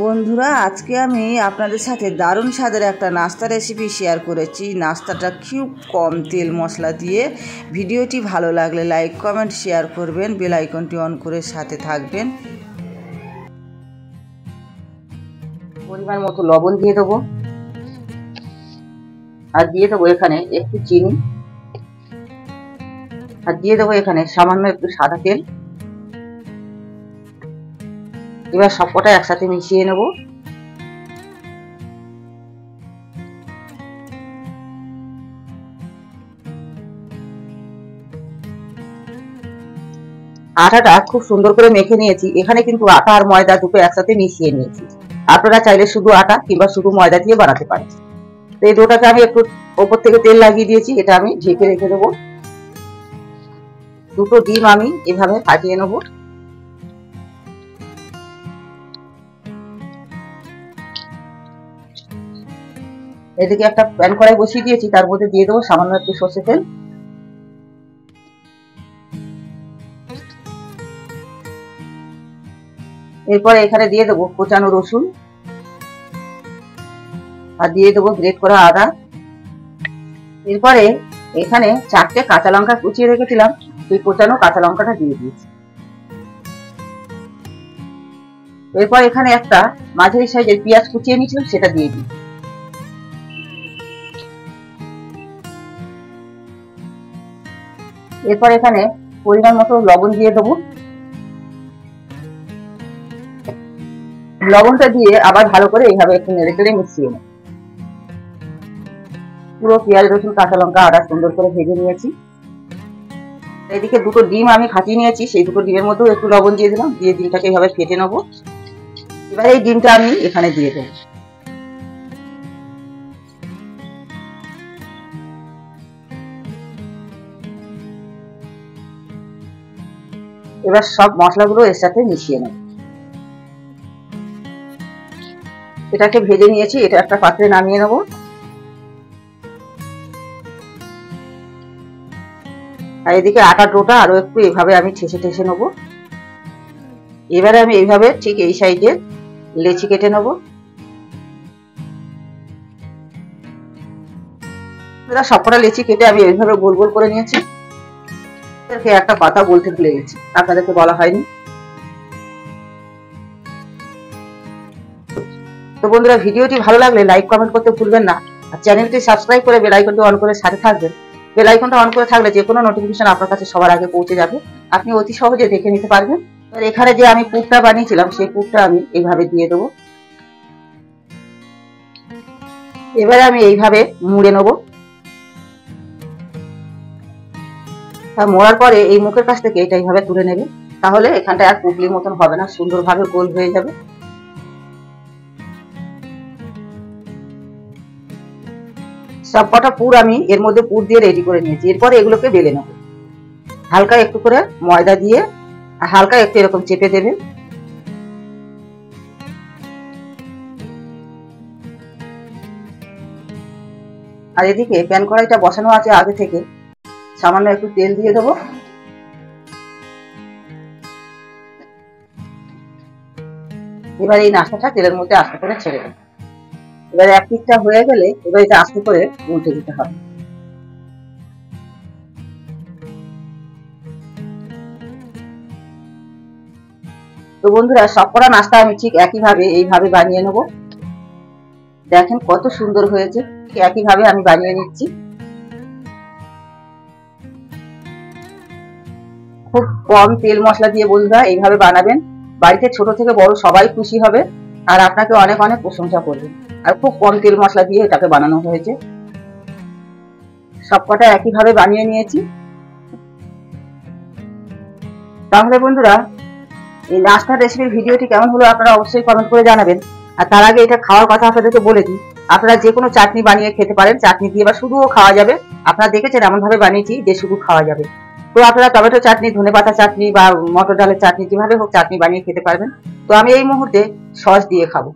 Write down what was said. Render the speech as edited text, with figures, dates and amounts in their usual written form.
বন্ধুরা, আজকে আমি আপনাদের সাথে দারুণ স্বাদের একটা নাস্তা রেসিপি শেয়ার করেছি। নাস্তাটা খুব কম তেল মশলা দিয়ে। ভিডিওটি ভালো লাগলে লাইক কমেন্ট শেয়ার করবেন, বেল আইকনটি অন করে সাথে থাকবেন। পরিমাণ মতো লবণ দিয়ে দেবো, আর দিয়ে দেবো এখানে একটু চিনি, আর দিয়ে দেবো এখানে সামান্য একটু সাদা তেল। এবার সবকটা একসাথে মিশিয়ে নেব। আটাটা খুব সুন্দর করে মেখে নিয়েছি। এখানে কিন্তু আটা আর ময়দা দুটো একসাথে মিশিয়ে নিয়েছি। আপনারা চাইলে শুধু আটা কিংবা শুধু ময়দা দিয়ে বানাতে পারেন। তো এই ডোটাকে আমি একটু ওপর থেকে তেল লাগিয়ে দিয়েছি, এটা আমি ঢেকে রেখে দেবো। দুটো ডিম আমি এভাবে ফাটিয়ে নেব। এদিকে একটা প্যান কড়াই বসিয়ে দিয়েছি, তার মধ্যে দিয়ে দেবো সামান্য একটু সর্ষে তেল। এরপরে এখানে দিয়ে দেবো কোচানো রসুন, আর দিয়ে দেবো গ্রেট করা আদা। এরপরে এখানে 4টে কাঁচা লঙ্কা কুচিয়ে রেখেছিলাম, সেই কোচানো কাঁচা লঙ্কাটা দিয়ে দিয়েছি। এরপর এখানে একটা মাঝারি সাইজের পেঁয়াজ কুচিয়ে নিয়েছিলাম, সেটা দিয়ে দিই। এরপর এখানে পরিমাণ মতো লবণ দিয়ে দেবো। লবণটা দিয়ে আবার ভালো করে এইভাবে একটু নেড়ে চেড়ে মিশিয়ে নেব। পুরো পেঁয়াজ রসুন কাঁচা লঙ্কা আদা সুন্দর করে ভেজে নিয়েছি। এদিকে দুটো ডিম আমি ফাটিয়ে নিয়েছি, সেই দুটো ডিমের মধ্যেও একটু লবণ দিয়ে দিলাম, দিয়ে ডিমটাকে এইভাবে ফেটে নেবো। এবার এই ডিমটা আমি এখানে দিয়ে দেবো। এবার সব মশলাগুলো এর সাথে মিশিয়ে নেব। এটাকে ভেজে নিয়েছি, এটা একটা পাত্রে নামিয়ে নেব। আর এদিকে আটার ডোটা আরো একটু এইভাবে আমি ঠেসে ঠেসে নেব। এবারে আমি এইভাবে ঠিক এই সাইডে লেচি কেটে নেব। সবকটা লেচি কেটে আমি এইভাবে গোল গোল করে নিয়েছি। একটা পাতা বলতে ভুলে গেছি, আপনাদেরকে বলা হয়নি। তো বন্ধুরা, ভিডিওটি ভালো লাগলে লাইক কমেন্ট করতে ভুলবেন না, আর চ্যানেলটি সাবস্ক্রাইব করে বেল আইকনটি অন করে সাথে থাকবেন। বেল আইকনটা অন করে থাকলে যে কোনো নোটিফিকেশন আপনার কাছে সবার আগে পৌঁছে যাবে, আপনি অতি সহজে দেখে নিতে পারবেন। আর এখানে যে আমি পুরটা বানিয়েছিলাম, সেই পুরটা আমি এইভাবে দিয়ে দেবো। এবারে আমি এইভাবে মুড়ে নেব। আর মোড়ার পরে এই মুখের কাছ থেকে এটা এইভাবে তুলে নেবে, তাহলে এখানটা আর পুটলির মতন হবে না, সুন্দরভাবে গোল হয়ে যাবে। সবকটা পুর আমি এর মধ্যে পুর দিয়ে রেডি করে নিয়েছি। এরপরে এগুলোকে বেলে নেব। হালকা একটু করে ময়দা দিয়ে হালকা একটু এরকম চেপে দেবে। আর এদিকে প্যান কড়াইটা বসানো আছে আগে থেকে, সামান্য একটু তেল দিয়ে দেবো। এবার এই নাস্তাটা তেলের মধ্যে আস্তে করে ছেড়ে দেবো। এবার এক পিঠটা হয়ে গেলে এবার এটা আস্তে করে উল্টে দিতে হবে। তো বন্ধুরা, সবকটা নাস্তা আমি ঠিক একইভাবে এইভাবে বানিয়ে নেব। দেখেন কত সুন্দর হয়েছে, একইভাবে আমি বানিয়ে নিচ্ছি। খুব কম তেল মশলা দিয়ে বন্ধুরা এইভাবে বানাবেন, বাড়িতে ছোট থেকে বড় সবাই খুশি হবে, আর আপনাকে অনেক অনেক প্রশংসা করবে। আর খুব কম তেল মশলা দিয়ে এটাকে বানানো হয়েছে। সবকটা একইভাবে বানিয়ে নিয়েছি। তাহলে বন্ধুরা, এই নাস্তার রেসিপির ভিডিওটি কেমন হলো আপনারা অবশ্যই কমেন্ট করে জানাবেন। আর তার আগে এটা খাওয়ার কথা আপনাদেরকে বলে দিই, আপনারা যে কোনো চাটনি বানিয়ে খেতে পারেন। চাটনি দিয়ে বা শুধুও খাওয়া যাবে। আপনারা দেখেছেন এমন ভাবে বানিয়েছি যে শুধু খাওয়া যাবে। তো আপনারা টমেটো চাটনি, ধনেপাতা চাটনি বা মটর ডালের চাটনি, যেভাবে হোক চাটনি বানিয়ে খেতে পারবেন। তো আমি এই মুহূর্তে সস দিয়ে খাবো।